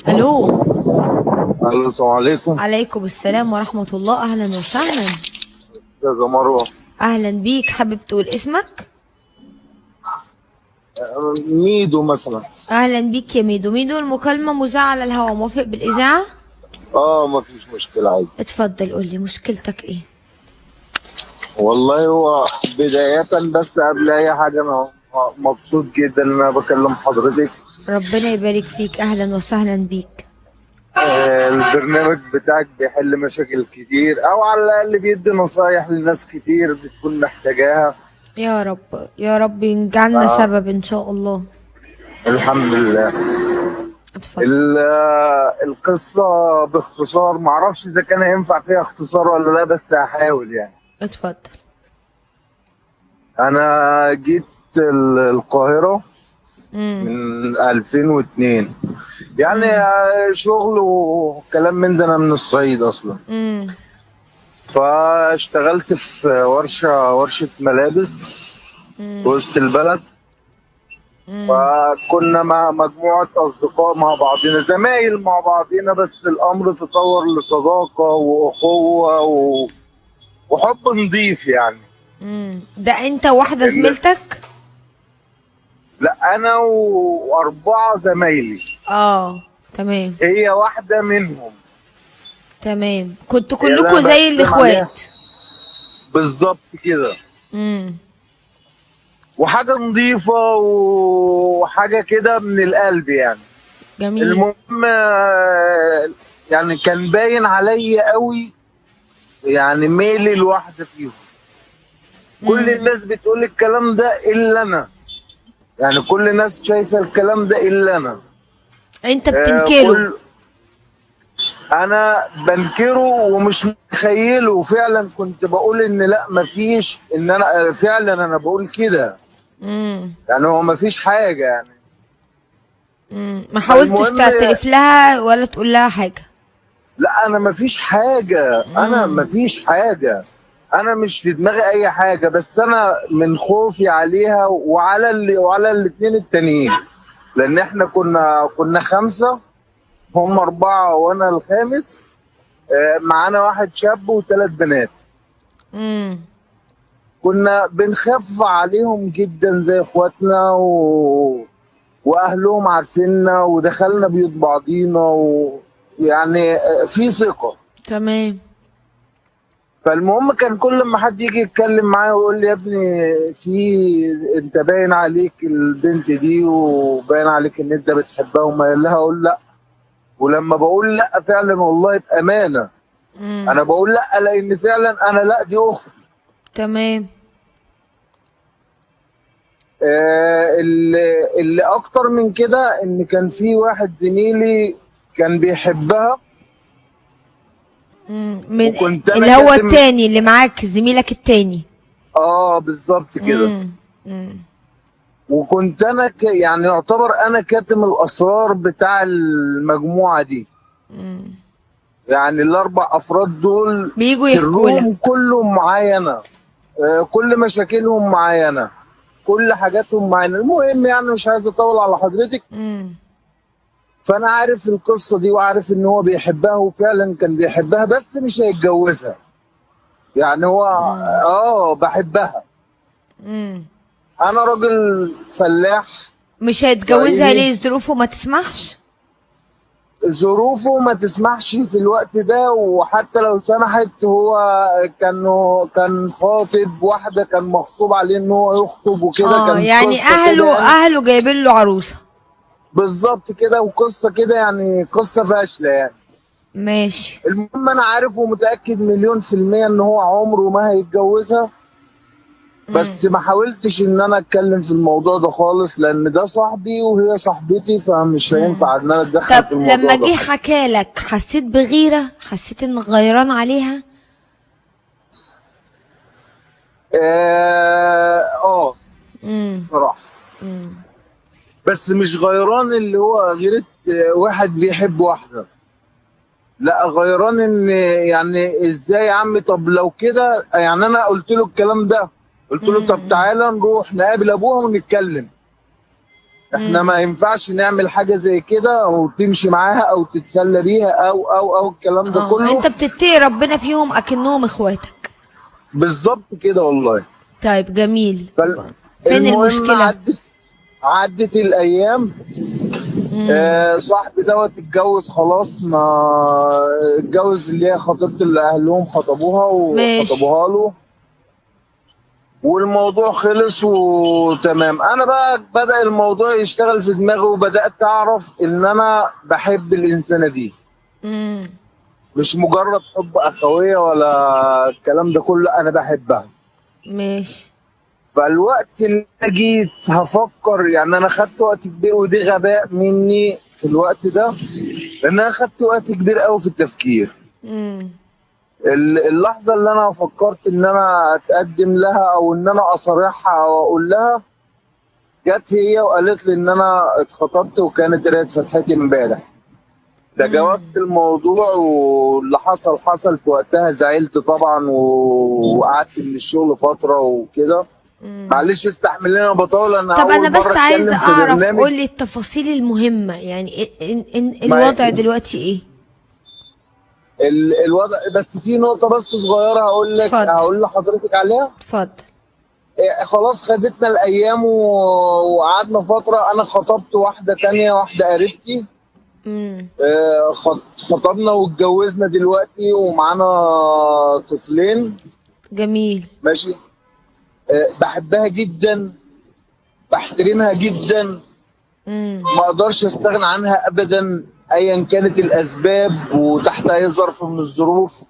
الو. الو، السلام عليكم. عليكم السلام ورحمة الله، اهلا وسهلا. ازيك يا مروه؟ اهلا بيك، حابب تقول اسمك؟ ميدو مثلا. اهلا بيك يا ميدو. ميدو، المكالمة مذاعة على الهواء، موافق بالاذاعة؟ مفيش مشكله، عادي. اتفضل قولي مشكلتك ايه؟ والله هو بدايه، بس قبل اي حاجه انا مبسوط جدا ان انا بكلم حضرتك. ربنا يبارك فيك، اهلا وسهلا بيك. البرنامج بتاعك بيحل مشاكل كتير، او على الاقل بيدي نصايح لناس كتير بتكون محتاجاها. يا رب يا رب يجعلنا آه، سبب ان شاء الله. الحمد لله. اتفضل. القصه باختصار، معرفش اذا كان ينفع فيها اختصار ولا لا، بس هحاول يعني. اتفضل. انا جيت القاهره امم. من 2002، يعني امم. شغل وكلام من ده. انا من الصعيد اصلا. امم. فاشتغلت في ورشة ملابس في امم. وسط البلد. امم. فكنا مع مجموعة أصدقاء مع بعضنا، زمايل مع بعضنا، بس الأمر تطور لصداقة وأخوة وحب نضيف يعني. ده انت واحدة إن- زميلتك؟ لا، أنا وأربعة زمايلي. تمام. هي واحدة منهم. تمام، كنتوا هي اللي كلكوا أنا زي بتكلم عليها الاخوات؟ بالظبط كده. امم. وحاجة نظيفة وحاجة كده من القلب يعني. جميل. المهم، يعني كان باين عليا قوي، يعني ميلي لواحدة فيهم. كل امم. الناس بتقول الكلام ده إلا أنا، يعني كل الناس شايفة الكلام ده إلا أنا. انت آه بتنكره؟ كل أنا بنكره ومش متخيله. فعلا كنت بقول إن لا، مفيش، إن أنا فعلا أنا بقول كده. امم. يعني هو مفيش حاجة يعني. ما حاولتش فالمهم، تعترف لها ولا تقول لها حاجة؟ لا، انا مفيش حاجه، انا امم. مفيش حاجه. انا مش في دماغي اي حاجه، بس انا من خوفي عليها وعلى الاتنين التانيين. لان احنا كنا خمسه، هم اربعه وانا الخامس. معانا واحد شاب وثلاث بنات. امم. كنا بنخاف عليهم جدا زي اخواتنا واهلهم عارفيننا، ودخلنا بيوت بعضينا، ويعني في ثقه. تمام. فالمهم، كان كل ما حد يجي يتكلم معايا ويقول لي يا ابني، انت باين عليك البنت دي، وباين عليك ان انت بتحبها ومايل لها، اقول لا. ولما بقول لا فعلا والله بامانه، امم. انا بقول لا لان فعلا انا، لا، دي اختي. تمام. اللي اكتر من كده، ان كان في واحد زميلي كان بيحبها، من وكنت انا اللي هو كاتم. التاني اللي معاك، زميلك التاني؟ بالظبط كده. امم. امم. وكنت انا يعني يعتبر انا كاتم الاسرار بتاع المجموعه دي. يعني الاربع افراد دول بيجوا يحكوا لك؟ سرهم كلهم معايا انا. كل مشاكلهم معايا انا، كل حاجاتهم معايا. المهم يعني مش عايز اطول على حضرتك. فانا عارف القصه دي، وعارف ان هو بيحبها، وفعلا كان بيحبها، بس مش هيتجوزها. يعني هو بحبها. امم. انا راجل فلاح مش هيتجوزها صعيدي. ليه؟ ظروفه ما تسمحش؟ ظروفه ما تسمحش في الوقت ده، وحتى لو سمحت هو كان خاطب واحدة، كان مغصوب عليه ان هو يخطب وكده، كانت يعني قصة كده اهله يعني. اهله جايبين له عروسه؟ بالظبط كده، وقصة كده يعني، قصة فاشلة يعني. ماشي. المهم، انا عارف ومتأكد مليون في المية ان هو عمره ما هيتجوزها. بس ما حاولتش ان انا اتكلم في الموضوع ده خالص، لان ده صاحبي وهي صاحبتي، فمش هينفع ان انا اتدخل طب في لما الموضوع ده جه خالص. حكالك حسيت بغيره؟ حسيت انك غيران عليها؟ بصراحة. بس مش غيران اللي هو غيرة واحد بيحب واحدة. لا، غيران ان يعني ازاي يا عم؟ طب لو كده يعني، انا قلت له الكلام ده، قلت له طب تعالى نروح نقابل ابوها ونتكلم. احنا ما ينفعش نعمل حاجه زي كده او تمشي معاها او تتسلى بيها او الكلام ده كله. انت بتتقي ربنا فيهم اكنهم اخواتك. بالظبط كده والله. طيب جميل. فين المهم المشكلة؟ عدت الايام. صاحبي دوت اتجوز خلاص، ما اتجوز اللي هي خطيبته اللي اهلهم خطبوها ماشي. وخطبوها له، والموضوع خلص وتمام. انا بقى بدأ الموضوع يشتغل في دماغي وبدأت اعرف ان انا بحب الانسانة دي. مش مجرد حب اخوية ولا الكلام ده كله، انا بحبها. ماشي. فالوقت اللي أنا جيت هفكر، يعني انا خدت وقت كبير ودي غباء مني في الوقت ده، لان انا خدت وقت كبير قوي في التفكير. اللحظة اللي انا فكرت ان انا اتقدم لها او ان انا اصارحها او اقول لها، جت هي وقالت لي ان انا اتخطبت وكانت قرايه فتحتي امبارح. تجاوزت الموضوع واللي حصل حصل. في وقتها زعلت طبعا وقعدت من الشغل فتره وكده. معلش استحمل لي انا بطول. انا طب انا اول بس مره عايزه اتكلم في اعرف، برنامج. قول لي التفاصيل المهمه، يعني الوضع دلوقتي ايه؟ الوضع بس في نقطه بس صغيره هقول لحضرتك عليها. اتفضل. خلاص خدتنا الايام وقعدنا فتره. انا خطبت واحده تانية، واحده قريبتي. خطبنا واتجوزنا دلوقتي ومعانا طفلين. جميل. ماشي. بحبها جدا، بحترمها جدا. ما اقدرش استغنى عنها ابدا ايا كانت الاسباب وتحت اي ظرف من الظروف.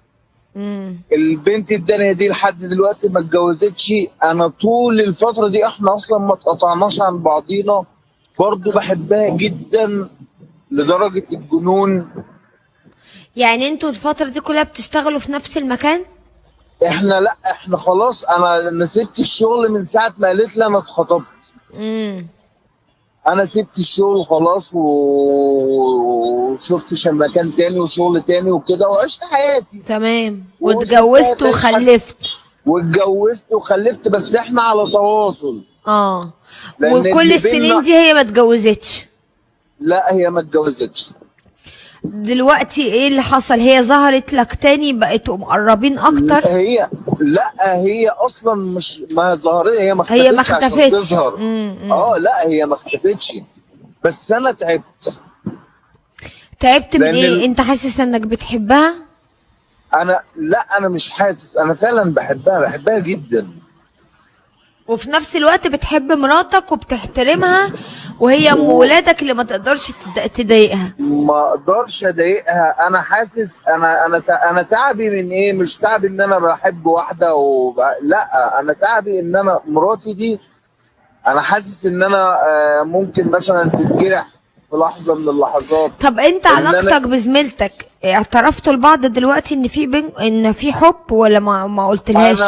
البنت التانية دي لحد دلوقتي ما اتجوزتش. انا طول الفترة دي احنا اصلا ما اتقطعناش عن بعضينا. برضو بحبها جدا لدرجة الجنون. يعني انتوا الفترة دي كلها بتشتغلوا في نفس المكان؟ احنا خلاص. انا سبت الشغل من ساعة ما قالت لي انا اتخطبت. انا سبت الشغل خلاص وشفت مكان تاني وشغل تاني وكده وعشت حياتي. تمام. واتجوزت وخلفت. بس احنا على تواصل. وكل السنين دي هي ما اتجوزتش؟ لا هي ما اتجوزتش. دلوقتي ايه اللي حصل؟ هي ظهرت لك تاني، بقيتوا مقربين اكتر؟ هي اصلا مش ما ظهرت. هي ما اختفتش عشان تظهر. لا هي ما اختفتش. بس انا تعبت من ايه؟ انت حاسس انك بتحبها؟ انا مش حاسس. انا فعلا بحبها جدا. وفي نفس الوقت بتحب مراتك وبتحترمها، وهي ام ولادك اللي ما تقدرش تضايقها. ما اقدرش اضايقها. انا حاسس انا تعبي من ايه؟ مش تعبي ان انا بحب واحده لا، انا تعبي ان انا مراتي دي انا حاسس ان انا ممكن مثلا تتجرح في لحظه من اللحظات. طب انت علاقتك بزميلتك اعترفتوا لبعض دلوقتي ان في حب ولا ما قلتلهاش؟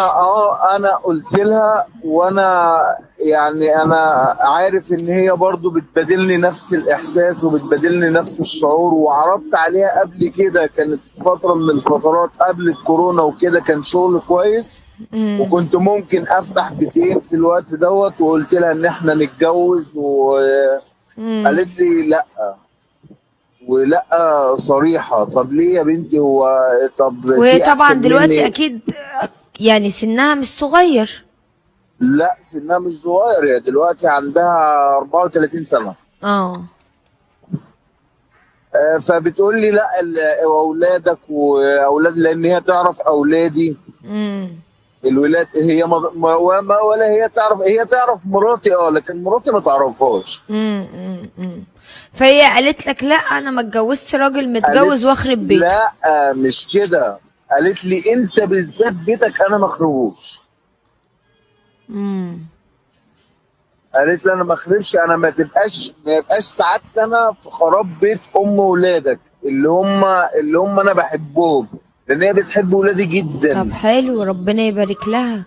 انا قلت لها. وانا يعني انا عارف ان هي برضو بتبادلني نفس الاحساس وبتبادلني نفس الشعور. وعرضت عليها قبل كده، كانت فتره من الفترات قبل الكورونا وكده، كان شغل كويس وكنت ممكن افتح بيتين في الوقت دوت. وقلت لها ان احنا نتجوز قالت لي لا. ولا صريحه. طب ليه يا بنتي؟ وهي طبعا دلوقتي اكيد يعني سنها مش صغير. لا سنها مش صغير. هي دلوقتي عندها 34 سنه. فبتقول لي لا واولادك واولاد، لان هي تعرف اولادي. الولاد هي ولا هي تعرف. هي تعرف مراتي لكن مراتي ما تعرفهاش. فهي قالت لك لا انا ما اتجوزتش راجل متجوز واخرب بيته؟ لا مش كده. قالت لي انت بالذات بيتك انا ما اخربوش. قالت لي انا ما اخربش. انا ما يبقاش سعادتي انا في خراب بيت ام ولادك اللي هم انا بحبهم، لان هي بتحب ولادي جدا. طب حلو، ربنا يبارك لها.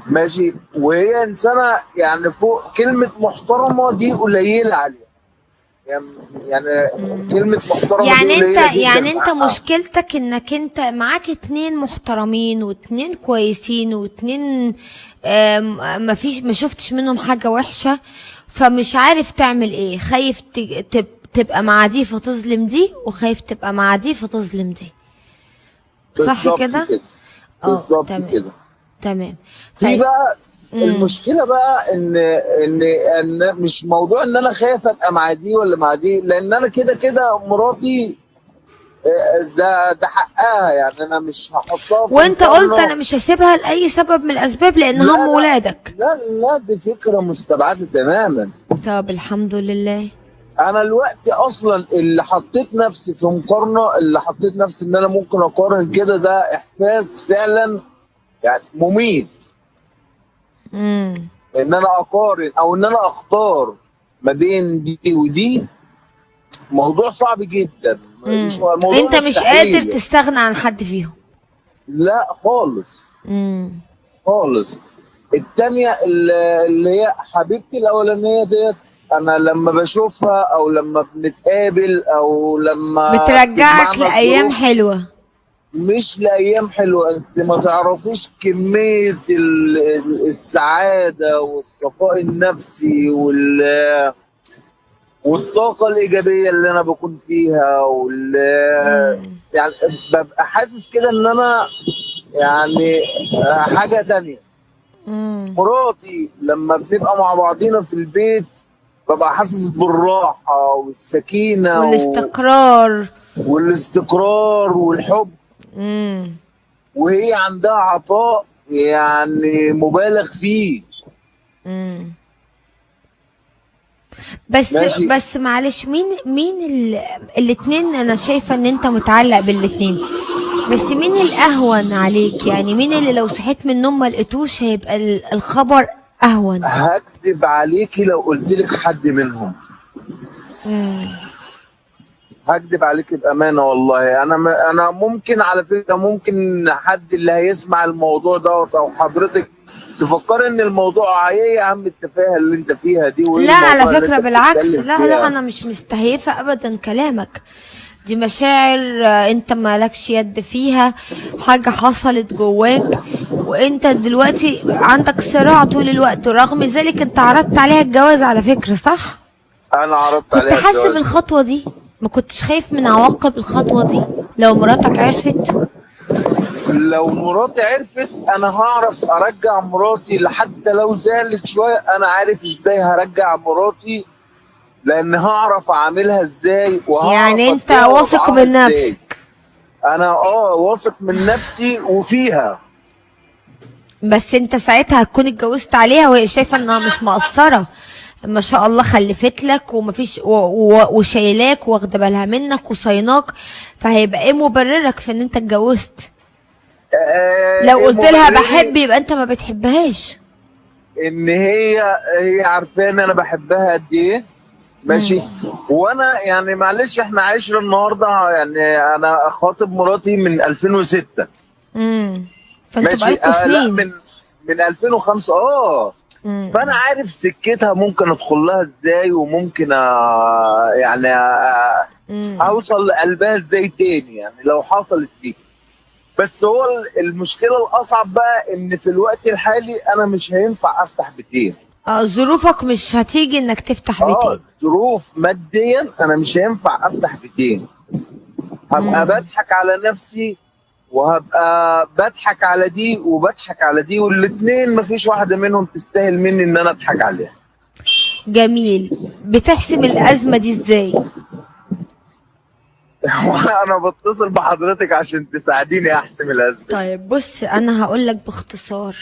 ماشي. وهي انسانه يعني فوق كلمه محترمه دي قليله عليها. يعني كلمه محترمه يعني دي يعني انت مشكلتك انك انت معاك 2 محترمين و2 كويسين و2 ما شفتش منهم حاجه وحشه، فمش عارف تعمل ايه، خايف تبقى مع دي فتظلم دي، وخايف تبقى مع دي فتظلم دي، صح بالظبط كده؟ بالظبط تمام. كده. تمام. في طيب. بقى المشكله بقى ان مش موضوع ان انا خايف ابقى مع دي ولا مع دي، لان انا كده كده مراتي ده حقها، يعني انا مش هحطها في وانت قلت انا مقارنه. مش هسيبها لاي سبب من الاسباب لان لا هم لا ولادك. لا لا، دي فكره مستبعده تماما. طب الحمد لله. انا الوقت اصلا اللي حطيت نفسي في مقارنه، اللي حطيت نفسي ان انا ممكن اقارن كده، ده احساس فعلا يعني مميت. ان انا اقارن او ان انا اختار ما بين دي ودي موضوع صعب جدا. مش موضوع انت مش قادر مستحيل. تستغنى عن حد فيهم. لا خالص. خالص. التانية اللي هي حبيبتي الاولانيه ديت، انا لما بشوفها او لما بنتقابل او لما بترجعك تجمعنا لايام الظروف، حلوه. مش لايام حلوه. انت ما تعرفيش كميه السعاده والصفاء النفسي والطاقه الايجابيه اللي انا بكون فيها يعني ببقى حاسس كده ان انا يعني حاجه تانية. مراتي لما بنبقى مع بعضينا في البيت ببقى حاسس بالراحه والسكينه والاستقرار والحب. وهي عندها عطاء يعني مبالغ فيه. بس معلش، مين الاتنين؟ انا شايفه ان انت متعلق بالاتنين، بس مين الاهون عليك؟ يعني مين اللي لو صحيت من النوم ما لقيتوش هيبقى الخبر اهون؟ هكدب عليكي لو قلت لك حد منهم. هكدب عليك بامانه والله. انا ممكن على فكره، ممكن حد اللي هيسمع الموضوع دوت او حضرتك تفكر ان الموضوع ايه يا عم التفاهه اللي انت فيها دي، لا على فكره بالعكس، لا انا مش مستهيفه ابدا كلامك. دي مشاعر انت مالكش يد فيها، حاجه حصلت جواك، وانت دلوقتي عندك صراع طول الوقت، ورغم ذلك انت عرضت عليها الجواز على فكره، صح؟ انا عرضت عليها كنت حاسب الخطوه دي؟ ما كنتش خايف من عواقب الخطوه دي لو مراتك عرفت؟ لو مراتي عرفت انا هعرف ارجع مراتي، حتى لو زعلت شويه انا عارف ازاي هرجع مراتي، لان هعرف اعاملها ازاي وهعرف. يعني انت واثق من نفسك؟ انا واثق من نفسي وفيها. بس انت ساعتها هتكون اتجوزت عليها وهي شايفه انها مش مقصره، ما شاء الله خلفت لك ومفيش وشايلاك واخده بالها منك وصيناك، فهيبقى ايه مبررك في ان انت اتجوزت؟ لو قلت لها بحب يبقى انت ما بتحبهاش. ان هي عارفان انا بحبها قد ايه. ماشي. وانا يعني معلش احنا عشرة النهارده، يعني انا خاطب مراتي من 2006. فانتوا بقالكوا سنين. لا من 2005. فانا عارف سكتها ممكن ادخل لها ازاي، وممكن يعني اوصل لقلبها ازاي تاني، يعني لو حصلت دي. بس هو المشكله الاصعب بقى ان في الوقت الحالي انا مش هينفع افتح بيتين. ظروفك مش هتيجي انك تفتح بيتين. ظروف ماديا انا مش هينفع افتح بيتين. هبقى بضحك على نفسي وهبقى بضحك على دي وبضحك على دي، والاتنين مفيش واحده منهم تستاهل مني ان انا اضحك عليها. جميل. بتحسم الازمه دي ازاي؟ انا بتصل بحضرتك عشان تساعديني احسم الازمه. طيب بص، انا هقول لك باختصار.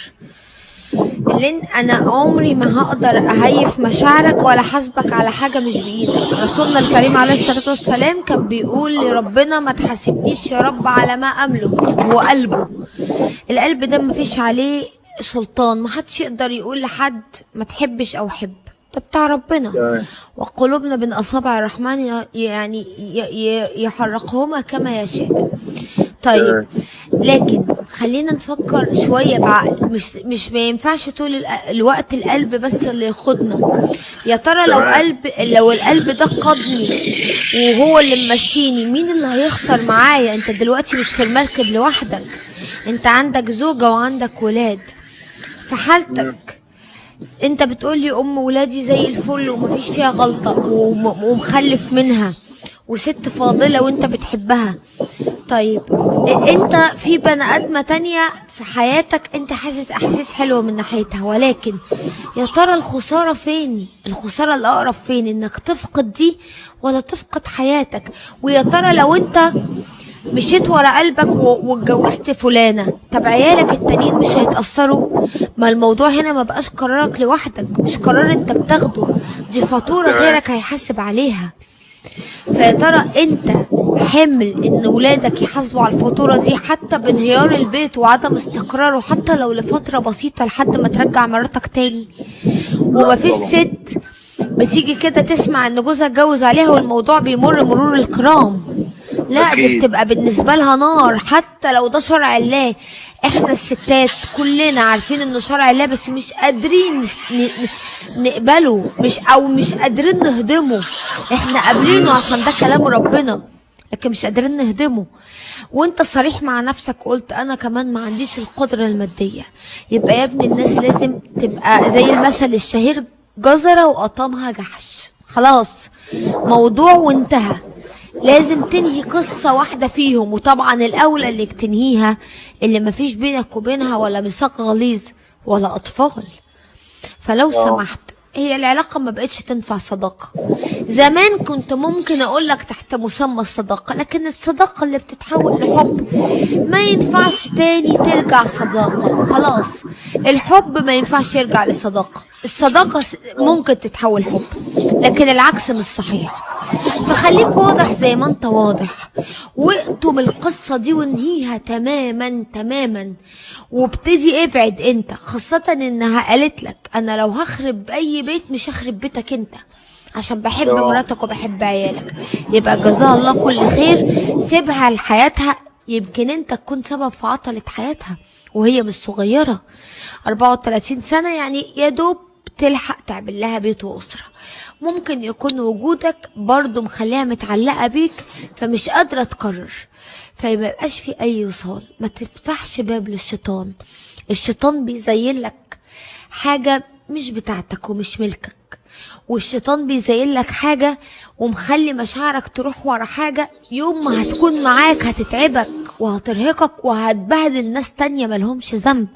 لان انا عمري ما هقدر اهيف مشاعرك ولا حاسبك على حاجه مش بايدك. رسولنا الكريم عليه الصلاه والسلام كان بيقول لربنا ما تحاسبنيش يا رب على ما املك. هو قلبه، القلب ده ما فيش عليه سلطان، ما حدش يقدر يقول لحد ما تحبش او حب، ده بتاع ربنا. وقلوبنا بين اصابع الرحمن يعني يحرقهما كما يشاء. طيب لكن خلينا نفكر شويه بعقل. مش ما ينفعش طول الوقت القلب بس اللي يقودنا. يا ترى لو القلب ده قادني وهو اللي ممشيني، مين اللي هيخسر معايا؟ انت دلوقتي مش في المركب لوحدك، انت عندك زوجه وعندك ولاد. في حالتك انت بتقولي ام ولادي زي الفل ومفيش فيها غلطة ومخلف منها وست فاضلة وانت بتحبها. طيب انت في بني ادمة تانية في حياتك انت حاسس احاسيس حلوة من ناحيتها، ولكن يا ترى الخسارة فين؟ الخسارة الاقرب فين؟ انك تفقد دي ولا تفقد حياتك؟ ويا ترى لو انت مشيت ورا قلبك واتجوزت فلانة، طب عيالك التانيين مش هيتأثروا؟ ما الموضوع هنا ما بقاش قرارك لوحدك، مش قرار انت بتاخده، دي فاتورة غيرك هيحاسب عليها. فيا ترى انت حمل ان ولادك يحاسبوا على الفاتورة دي، حتى بانهيار البيت وعدم استقراره، حتى لو لفترة بسيطة لحد ما ترجع مراتك تاني. ومفيش ست بتيجي كده تسمع ان جوزها اتجوز عليها والموضوع بيمر مرور الكرام، لا دي بتبقى بالنسبة لها نار، حتى لو ده شرع الله. احنا الستات كلنا عارفين انه شرع الله، بس مش قادرين نقبله، مش قادرين نهضمه. احنا قابلينه عشان ده كلام ربنا، لكن مش قادرين نهضمه. وانت صريح مع نفسك وقلت انا كمان ما عنديش القدرة المادية. يبقى يا ابني الناس لازم تبقى زي المثل الشهير، جزرة وقطامها جحش. خلاص موضوع وانتهى، لازم تنهي قصة واحدة فيهم، وطبعا الأولى اللي تنهيها اللي مفيش بينك وبينها ولا ميثاق غليظ ولا أطفال. فلو سمحت، هي العلاقة ما بقتش تنفع صداقة. زمان كنت ممكن أقولك تحت مسمى الصداقة، لكن الصداقة اللي بتتحول لحب ما ينفعش تاني ترجع صداقة. خلاص الحب ما ينفعش يرجع لصداقة، الصداقة ممكن تتحول حب، لكن العكس مش صحيح. فخليك واضح زي ما انت واضح، واقطم القصة دي وانهيها تماما تماما، وابتدي ابعد انت، خاصة انها قالت لك انا لو هخرب اي بيت مش هخرب بيتك انت، عشان بحب مراتك وبحب عيالك. يبقى جزاها الله كل خير، سيبها لحياتها، يمكن انت تكون سبب في عطلة حياتها وهي مش صغيرة، 34 سنة، يعني يا دوب تلحق تعمل لها بيت وأسرة. ممكن يكون وجودك برضو مخليها متعلقة بيك فمش قادرة تقرر، فيبقاش في أي وصال. ما تفتحش باب للشيطان، الشيطان بيزين لك حاجة مش بتاعتك ومش ملكك، والشيطان بيزين لك حاجة ومخلي مشاعرك تروح ورا حاجة يوم ما هتكون معاك هتتعبك وهترهقك وهتبهدل ناس تانية ملهمش ذنب،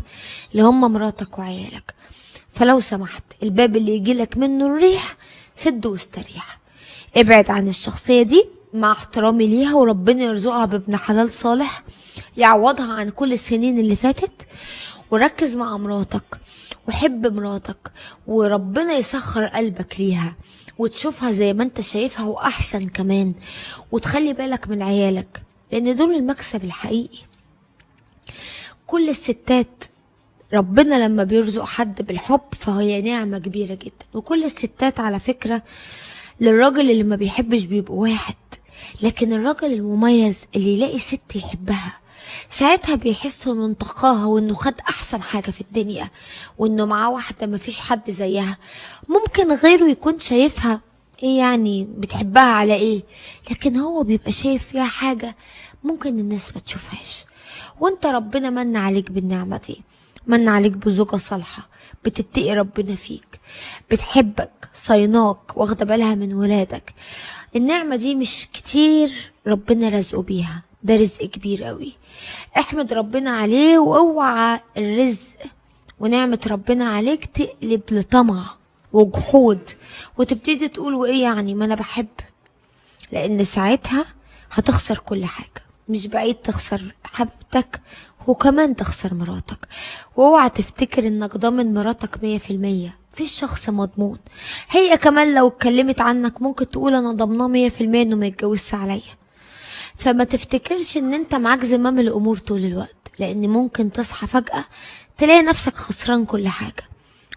اللي هم مراتك وعيالك. فلو سمحت الباب اللي يجيلك منه الريح سد واستريح، ابعد عن الشخصية دي مع احترامي ليها، وربنا يرزقها بابن حلال صالح يعوضها عن كل السنين اللي فاتت، وركز مع مراتك وحب مراتك، وربنا يسخر قلبك ليها وتشوفها زي ما انت شايفها واحسن كمان، وتخلي بالك من عيالك لان دول المكسب الحقيقي. كل الستات ربنا لما بيرزق حد بالحب فهي نعمة كبيرة جدا، وكل الستات على فكرة للراجل اللي ما بيحبش بيبقوا واحد، لكن الراجل المميز اللي يلاقي ست يحبها ساعتها بيحس انه انتقاها وانه خد احسن حاجة في الدنيا، وانه معاه واحدة ما فيش حد زيها. ممكن غيره يكون شايفها ايه يعني بتحبها على ايه، لكن هو بيبقى شايف فيها حاجة ممكن الناس ما تشوفهاش، وانت ربنا من عليك بالنعمة دي، من عليك بزوجة صالحة بتتقي ربنا فيك، بتحبك، صيناك، واخدة بالها من ولادك. النعمة دي مش كتير ربنا رزقه بيها، ده رزق كبير قوي، احمد ربنا عليه، واوعى الرزق ونعمة ربنا عليك تقلب لطمع وجحود وتبتدي تقول وايه يعني ما انا بحب، لان ساعتها هتخسر كل حاجة. مش بعيد تخسر حبيبتك وكمان تخسر مراتك، واوعى تفتكر انك ضامن مراتك 100%، مفيش شخص مضمون. هي كمان لو اتكلمت عنك ممكن تقول انا ضامناه 100% انه ما يتجوزش عليا. فما تفتكرش ان انت معاك زمام الامور طول الوقت، لان ممكن تصحى فجأة تلاقي نفسك خسران كل حاجة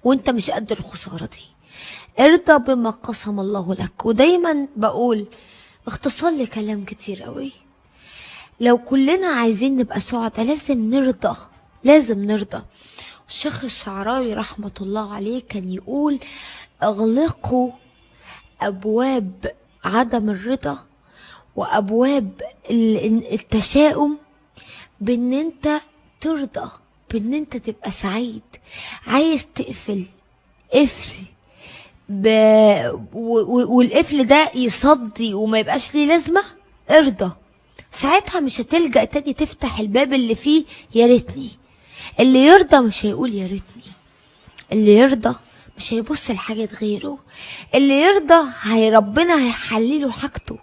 وانت مش قد الخسارة دي. ارضى بما قسم الله لك. ودايما بقول اختصار لكلام كتير قوي، لو كلنا عايزين نبقى سعداء لازم نرضى، لازم نرضى. الشيخ الشعراوي رحمة الله عليه كان يقول اغلقوا ابواب عدم الرضا وابواب التشاؤم بان انت ترضى، بان انت تبقى سعيد. عايز تقفل قفل والقفل ده يصدي وما يبقاش ليه لازمة، ارضى. ساعتها مش هتلجأ تاني تفتح الباب اللي فيه يا ريتني. اللي يرضى مش هيقول يا ريتني، اللي يرضى مش هيبص لحاجة غيره، اللي يرضى ربنا هيحلله حاجته.